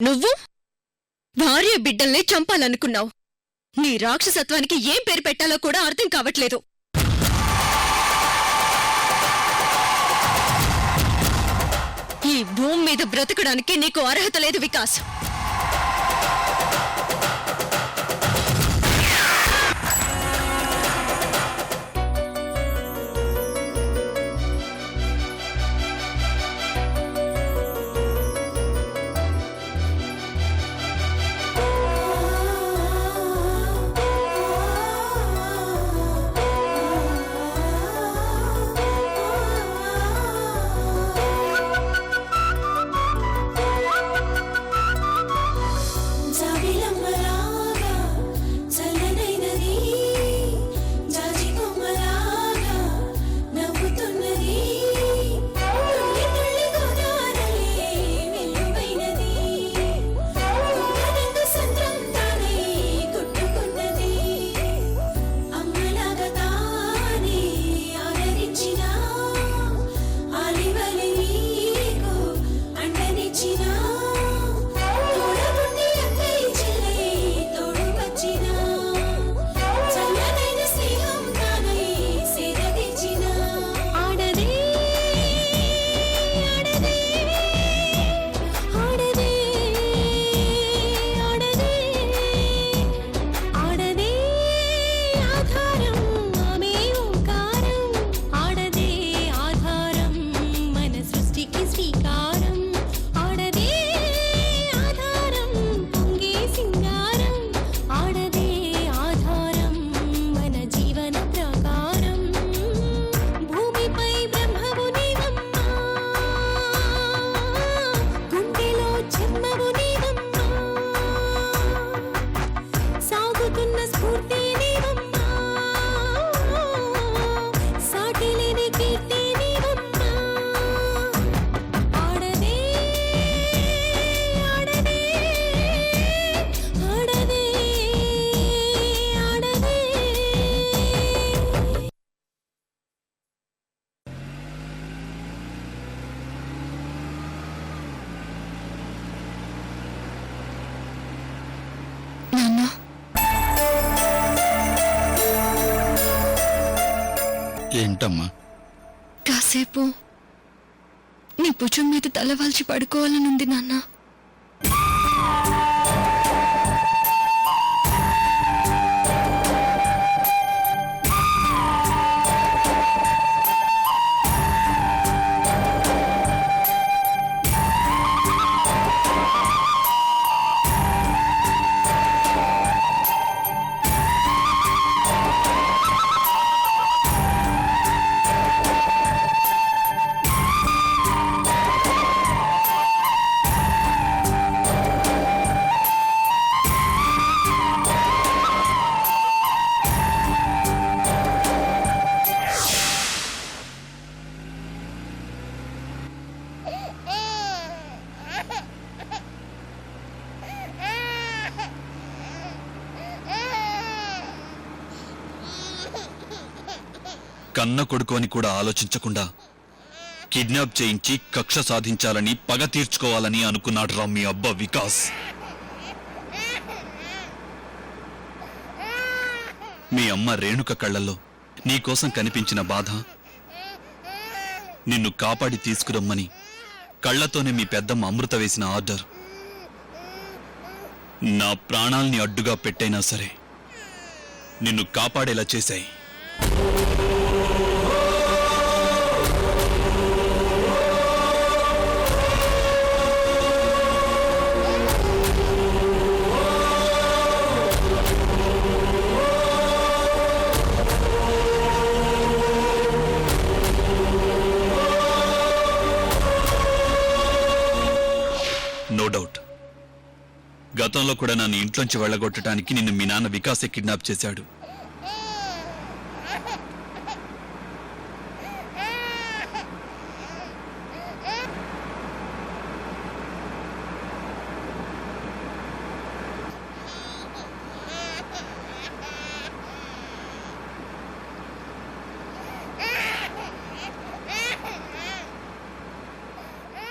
నువ్వు భార్య బిడ్డల్ని చంపాలనుకున్నావు. నీ రాక్షసత్వానికి ఏం పేరు పెట్టాలో కూడా అర్థం కావట్లేదు. ఈ భూమి మీద బ్రతకడానికి నీకు అర్హత లేదు వికాస్. ఏంటమ్మా? కాసేపు నీ భుజం మీద తలవాల్చి పడుకోవాలనుంది నాన్న. కన్న కొడుకు అని కూడా ఆలోచించకుండా కిడ్నాప్ చేయించి కక్ష సాధించాలని పగ తీర్చుకోవాలని అనుకున్నాడు రా మీ అబ్బా వికాస్. మీ అమ్మ రేణుక కళ్ళల్లో నీకోసం కనిపించిన బాధ, నిన్ను కాపాడి తీసుకురమ్మని కళ్లతోనే మీ పెద్దమ్మ అమృత వేసిన ఆర్డర్, నా ప్రాణాల్ని అడ్డుగా పెట్టైనా సరే నిన్ను కాపాడేలా చేశాయి. నో డౌట్, గతంలో కూడా నన్ను ఇంట్లోంచి వెళ్ళగొట్టడానికి నిన్ను మీ నాన్న వికాసే కిడ్నాప్ చేశాడు.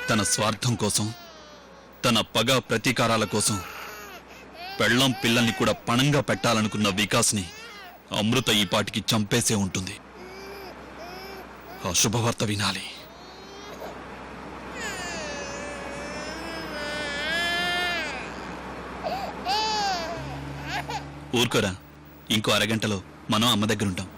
తన స్వార్థం కోసం తన పగ ప్రతీకారాల కోసం పెళ్ళం పిల్లల్ని కూడా పణంగా పెట్టాలనుకున్న వికాస్ని అమృత ఈ పాటికి చంపేసే ఉంటుంది. ఆ శుభవార్త వినాలి. ఊరుకోరా, ఇంకో అరగంటలో మనం అమ్మ దగ్గరుంటాం.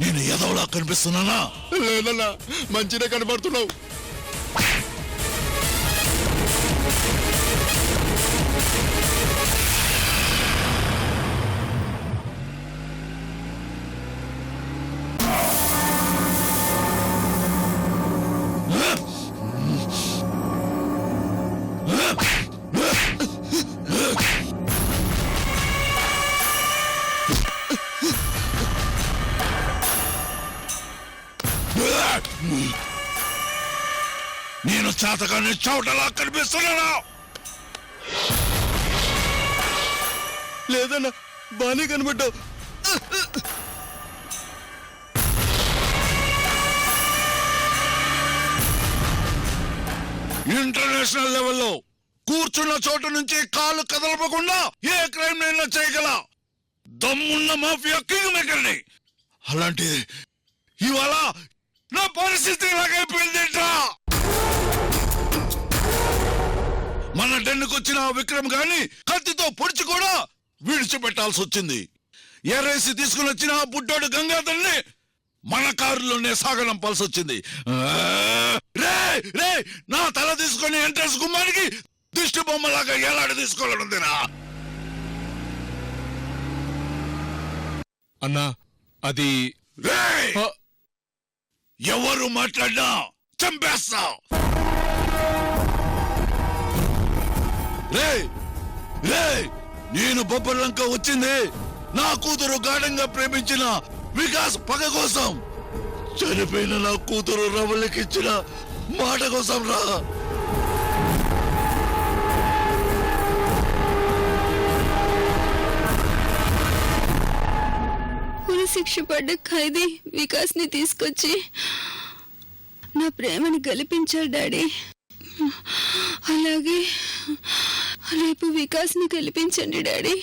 నేను ఎదవలా కనిపిస్తున్నానా? లేదన్నా, మంచిగా కనబడుతున్నావు. నేను చాతకాన్ని చౌటలా కనిపిస్తున్నానా? లేదన్నా, బానే కనబడ్డావు. ఇంటర్నేషనల్ లెవెల్లో కూర్చున్న చోటు నుంచి కాళ్ళు కదలపకుండా ఏ క్రైమ్ నైనా చేయగల దమ్మున్న మాఫియా కింగ్ మేకర్ని. అలాంటిది ఇవాళ నా పరిస్థితి ఇలాగైపోయిందేంట్రా? మన డెన్నుకొచ్చిన ఆ విక్రమ్ గాని కత్తితో పొడిచి కూడా విడిచిపెట్టాల్సి వచ్చింది. ఎర్రేసి తీసుకుని వచ్చిన ఆ బుడ్డోడు గంగాధర్ని మన కారులోనే సాగనంపాల్సి వచ్చింది. నా తల తీసుకుని ఎంట్రెన్స్ గుమ్మానికి దిష్టి బొమ్మలాగా ఎలాంటి తీసుకోవాలనుందిరా? అన్నా, అది ఎవరు మాట్లాడినా చంపేస్తా. నేను బొబ్బర్లంక వచ్చింది నా కూతురు గాఢంగా ప్రేమించిన వికాస్ పగ కోసం. చనిపోయిన నా కూతురు రవలికిచ్చిన మాట కోసం రా. శిక్ష పడ్డ ఖైదీ వికాస్ ని తీసుకొచ్చి నా ప్రేమని గెలిపించాడు డాడీ. అలాగే రేపు వికాస్ ని గెలిపించండి డాడీ.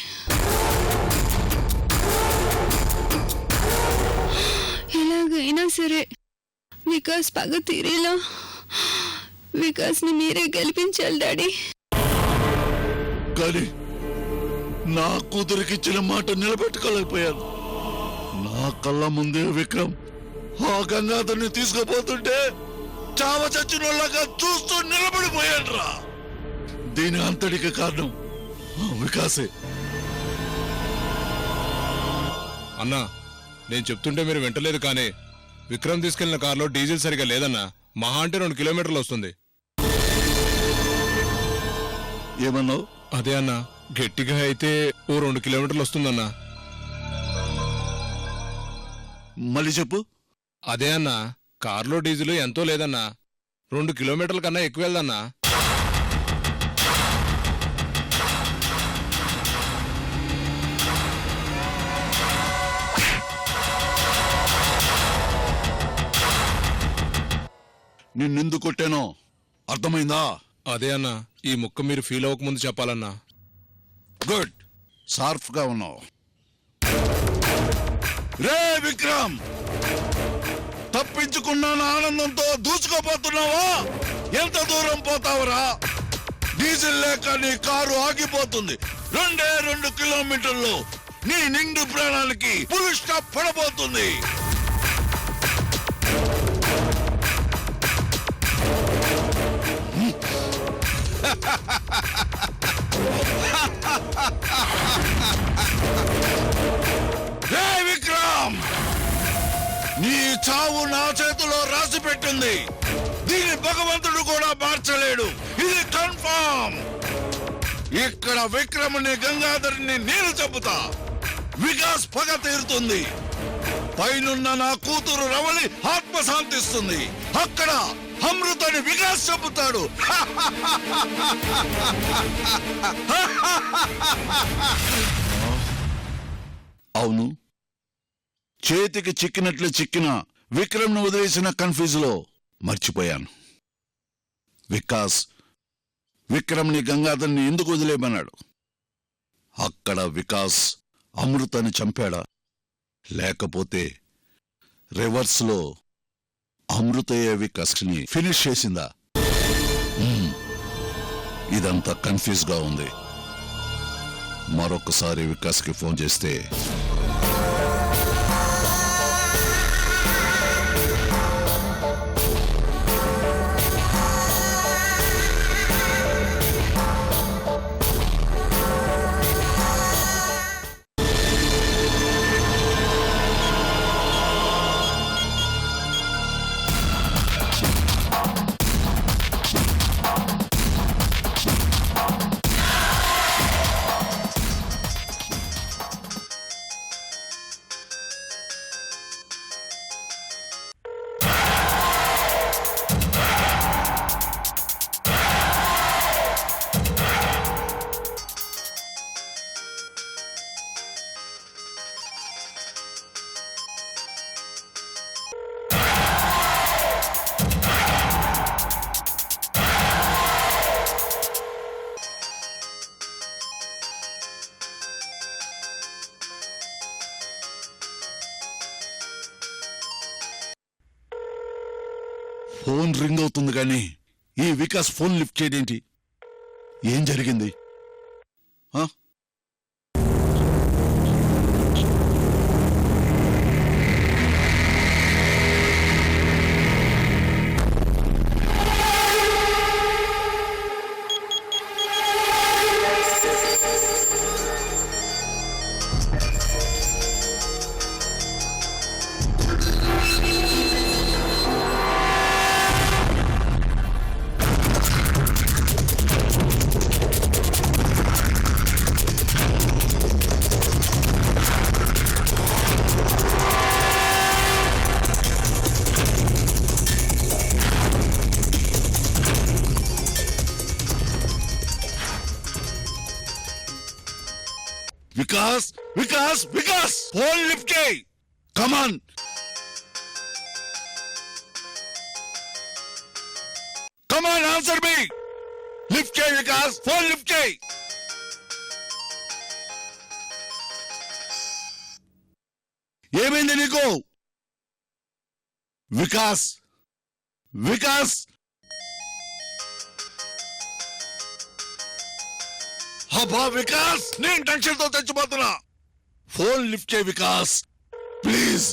ఎలాగైనా సరే వికాస్ పగ తీరేలా వికాస్ ని మీరే గెలిపించాలి డాడీ. కానీ నా కూతురికిచ్చిన మాట నిలబెట్టుకోలేకపోయాను. నా కళ్ళ ముందే విక్రమ్ ఆ గంగాధర్ని తీసుకుపోతుంటే చావ చచ్చినోళ్ళగా చూస్తూ నిలబడిపోయాడ్రా. దీని అంతటికి కారణం ఆ వికాసే. అన్నా, నేను చెప్తుంటే మీరు వింటలేదు, కానీ విక్రమ్ తీసుకెళ్లిన కారులో డీజిల్ సరిగా లేదన్నా. మహా అంటే 2 కిలోమీటర్లు వస్తుంది. ఏమన్నావు? అదే అన్నా, గట్టిగా అయితే ఓ 2 కిలోమీటర్లు వస్తుందన్నా. మళ్ళీ చెప్పు. అదే అన్నా, కారులో డీజిల్ ఎంతో లేదన్నా. 2 కిలోమీటర్ల కన్నా ఎక్కువ వెళ్దన్నా. నిన్నెందుకు కొట్టానో అర్థమైందా? అదే అన్నా, ఈ ముక్క మీరు ఫీల్ అవ్వకముందు చెప్పాలన్నా. గుడ్, షార్ప్ గా ఉన్నావు. రే విక్రమ్, తప్పించుకున్నాను ఆనందంతో దూసుకుపోతున్నావా? ఎంత దూరం పోతావురా? డీజిల్ లేక నీ కారు ఆగిపోతుంది. 2 కిలోమీటర్లు నీ నిండు ప్రాణానికి ఫుల్ స్టాప్ పడబోతుంది. రే విక్రమ్, నీ చావు నా చేతిలో రాసి పెట్టింది. దీని భగవంతుడు కూడా మార్చలేడు. ఇది కన్ఫర్మ్. ఇక్కడ విక్రముని గంగాధర్ని నేను చంపుతా. వికాస్ పగ తీరుతుంది. పైనున్న నా కూతురు రవళి ఆత్మ శాంతిస్తుంది. అక్కడ అమృతని వికాస్ చంపుతాడు. అవును, చేతికి చిక్కినట్లు చిక్కిన విక్రమ్ను వదిలేసిన కన్ఫ్యూజ్ లో మర్చిపోయాను. వికాస్ విక్రమ్ని గంగాధర్ని ఎందుకు వదిలేమన్నాడు? అక్కడ వికాస్ అమృతని చంపాడా, లేకపోతే రివర్స్ లో అమృతయ్య వికాస్ని ఫినిష్ చేసిందా? ఇదంతా కన్ఫ్యూజ్ గా ఉంది. మరొకసారి వికాస్ కి ఫోన్ చేస్తే ఫోన్ రింగ్ అవుతుంది కానీ ఈ వికాస్ ఫోన్ లిఫ్ట్ చేయడేంటి? ఏం జరిగింది? వికాస్ వికాస్ వికాస్, ఫోన్ లిఫ్ట్ చేయి. కమాన్, కమాన్, ఆన్సర్ మీ. లిఫ్ట్ చేయి వికాస్, ఫోన్ లిఫ్ట్ చేయి. ఏమైంది నీకు? వికాస్ వికాస్, అబ్బా వికాస్, నేను టెన్షన్ తో చచ్చిపోతున్నా. ఫోన్ లిఫ్ట్ చేయి వికాస్, ప్లీజ్.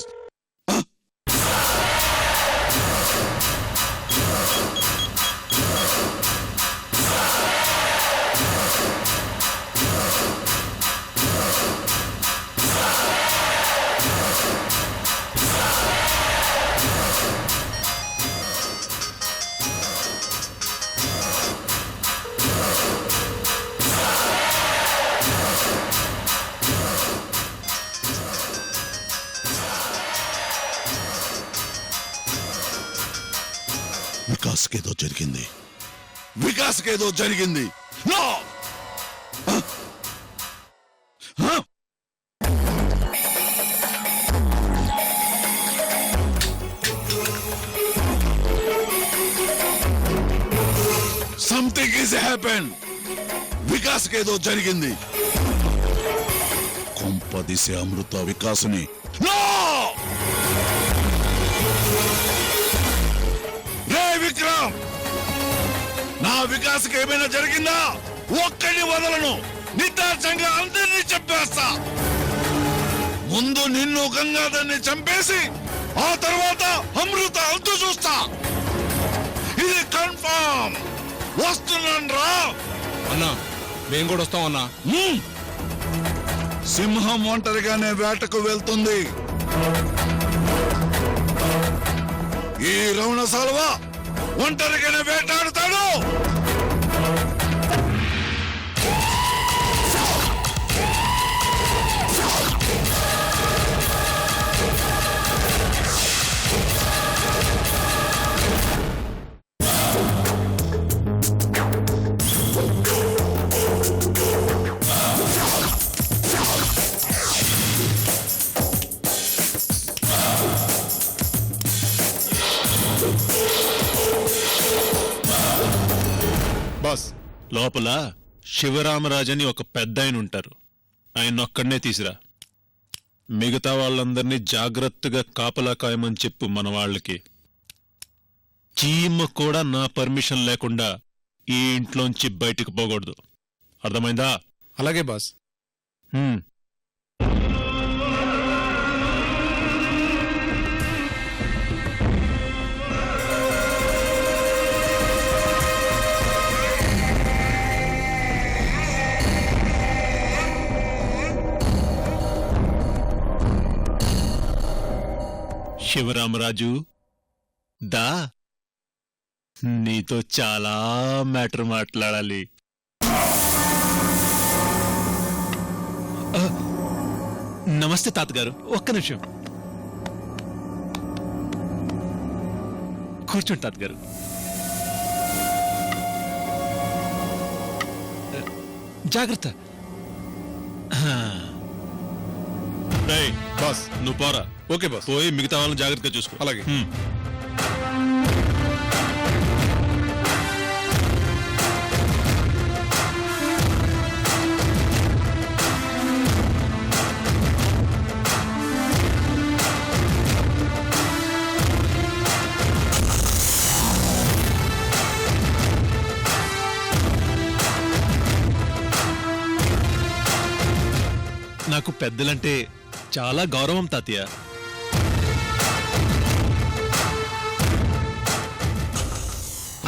వికాస్కేదో జరిగింది. వికాస్కేదో జరిగింది. No! Something is happen. Vikas ఏదో జరిగింది. కొంపదీసే అమృత వికాసుని. నో! రే విక్రమ్, నా వికాస్కి ఏమైనా జరిగిందా? ఒక్కడిని వదలను. నిర్దాక్షంగా అందరినీ చంపేస్తా. ముందు నిన్ను గంగాధర్ని చంపేసి ఆ తర్వాత అమృత అంతు చూస్తా. ఇది కన్ఫర్మ్. వస్తున్నాను రా. అన్నా మేము కూడా వస్తాం అన్నా. సింహం ఒంటరిగానే వేటకు వెళ్తుంది. ఈ రౌణ సాల్వ ఒంటరిగానే వేటాడుతాడు. బాస్, లోపల శివరామరాజు అని ఒక పెద్ద ఆయన ఉంటారు. ఆయన ఒక్కడనే తీసిరా. మిగతా వాళ్ళందరినీ జాగ్రత్తగా కాపలా కాయమని చెప్పు. మన వాళ్ళకి చీమ కూడా నా పర్మిషన్ లేకుండా ఈ ఇంట్లోంచి బయటికి పోకూడదు. అర్థమైందా? అలాగే బాస్. శివరామరాజు, దా, నీతో చాలా మ్యాటర్ మాట్లాడాలి. నమస్తే తాతగారు, ఒక్క నిమిషం కూర్చోండి తాతగారు. జాగ్రత్త. బాస్, నువ్వు పోరా. Okay boss. పోయి మిగతా వాళ్ళని జాగ్రత్తగా చూసుకో. అలాగే. నాకు పెద్దలంటే చాలా గౌరవం తాతయ్య.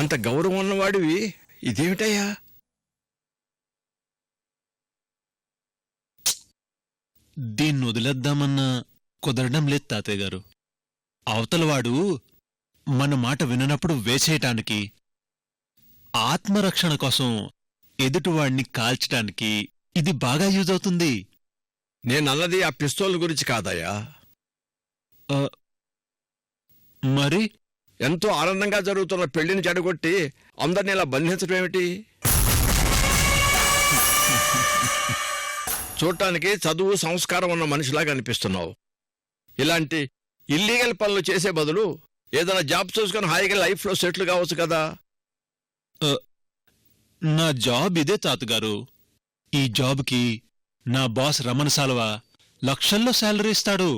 అంత గౌరవం ఉన్నవాడివి ఇదేమిటయ్యా? దీన్ని వదిలేద్దామన్నా కుదరడం లేదు తాతయ్య గారు. అవతలవాడు మన మాట విననప్పుడు వేసేయటానికి, ఆత్మరక్షణ కోసం ఎదుటివాడిని కాల్చటానికి ఇది బాగా యూజ్ అవుతుంది. నేనన్నది ఆ పిస్తోల్ గురించి కాదయ్యా. మరి ఎంతో ఆనందంగా జరుగుతున్న పెళ్లిని చెడగొట్టి అందరినీ ఇలా బంధించడం ఏమిటి? చూడటానికి చదువు సంస్కారం ఉన్న మనిషిలాగా అనిపిస్తున్నావు. ఇలాంటి ఇల్లీగల్ పనులు చేసే బదులు ఏదైనా జాబ్ చూసుకుని హాయిగా లైఫ్లో సెటిల్ కావచ్చు కదా. నా జాబ్ ఇదే తాతగారు. ఈ జాబ్కి నా బాస్ రమణ సాల్వా లక్షల్లో శాలరీ ఇస్తాడు.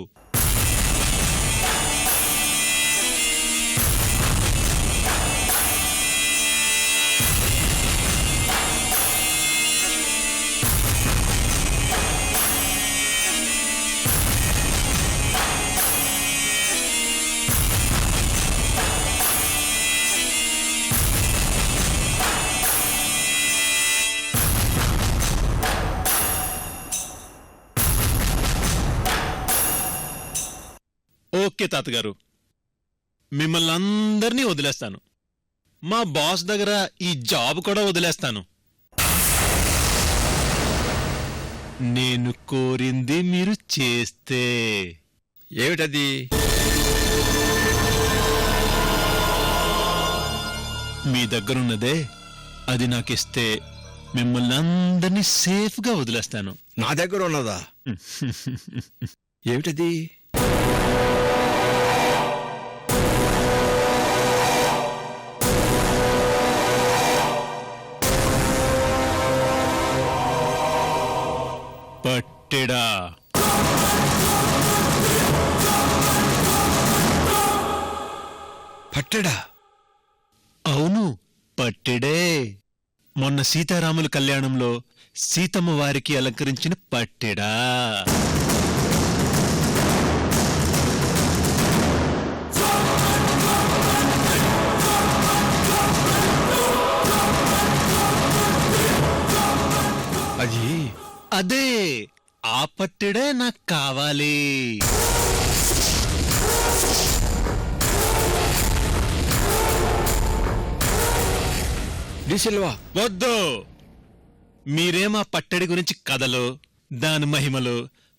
ఓకే తాతగారు, మిమ్మల్ని అందరినీ వదిలేస్తాను. మా బాస్ దగ్గర ఈ జాబ్ కూడా వదిలేస్తాను. నేను కోరింది మీరు చేస్తే. ఏమిటది? మీ దగ్గరున్నదే అది నాకిస్తే మిమ్మల్ని అందరినీ సేఫ్గా వదిలేస్తాను. నా దగ్గర ఉన్నదా? ఏమిటది? పట్టిడా. పట్టడా? అవును, పట్టిడే. మొన్న సీతారాముల కళ్యాణంలో సీతమ్మ వారికి అలంకరించిన పట్టిడా. అది అదే, ఆ పట్టిడే నాకు కావాలి. డి సిల్వా, వద్దు. మీరేమా పట్టడి గురించి కథలు, దాని మహిమలు,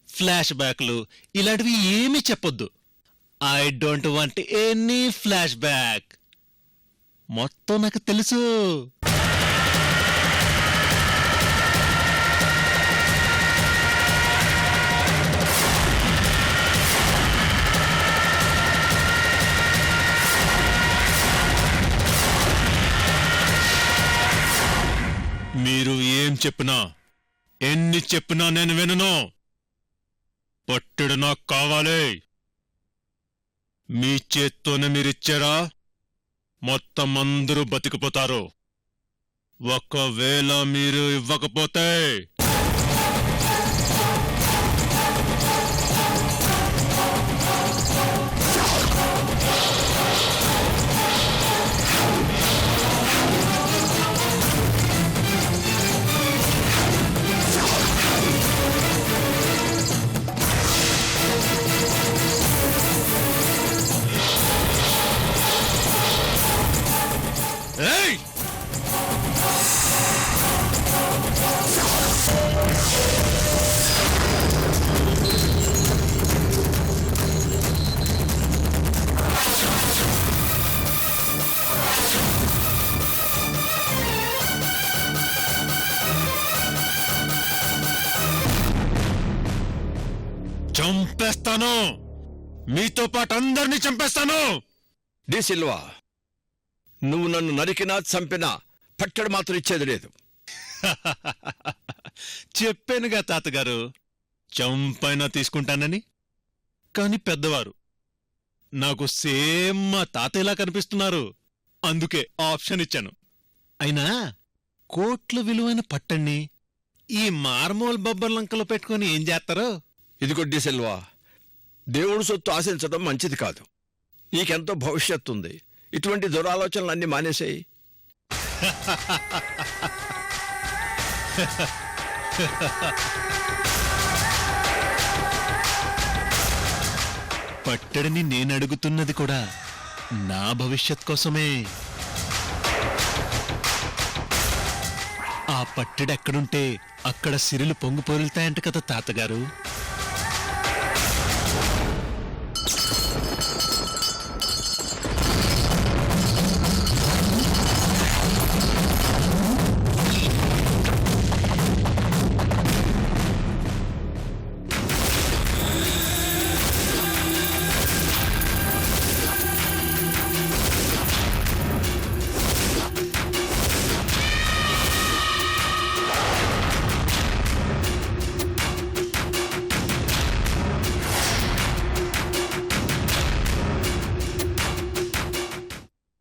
ఫ్లాష్ బ్యాక్లు ఇలాంటివి ఏమీ చెప్పొద్దు. I don't want any flash back. మొత్తం నాకు తెలుసు. మీరు ఏం చెప్పినా, ఎన్ని చెప్పినా నేను వినను. పట్టుడు నాకు కావాలి. మీ చేత్తోనే మీరిచ్చారా, మొత్తం అందరూ బతికిపోతారు. ఒకవేళ మీరు ఇవ్వకపోతే ఏయ్! చంపేస్తాను. మీతో పాటు అందరినీ చంపేస్తాను. డి సిల్వా, నువ్వు నన్ను నరికినా చంపినా పట్టడు మాత్రం ఇచ్చేది లేదు. చెప్పానుగా తాతగారు, చంపైనా తీసుకుంటానని. కాని పెద్దవారు నాకు సేమ్ మా తాతయ్యలా కనిపిస్తున్నారు. అందుకే ఆప్షన్ ఇచ్చాను. అయినా కోట్ల విలువైన పట్టణ్ణి ఈ మార్మోల్ బొబ్బర్లంకలో పెట్టుకుని ఏం చేస్తారో? ఇదిగో డి సిల్వా, దేవుడు సొత్తు ఆశించడం మంచిది కాదు. నీకెంతో భవిష్యత్తు ఉంది. ఇటువంటి దురాలోచనలన్నీ మానేసేయి. పట్టడిని నేనడుగుతున్నది కూడా నా భవిష్యత్ కోసమే. ఆ పట్టడెక్కడుంటే అక్కడ సిరులు పొంగు పొరులుతాయంట కదా తాతగారు.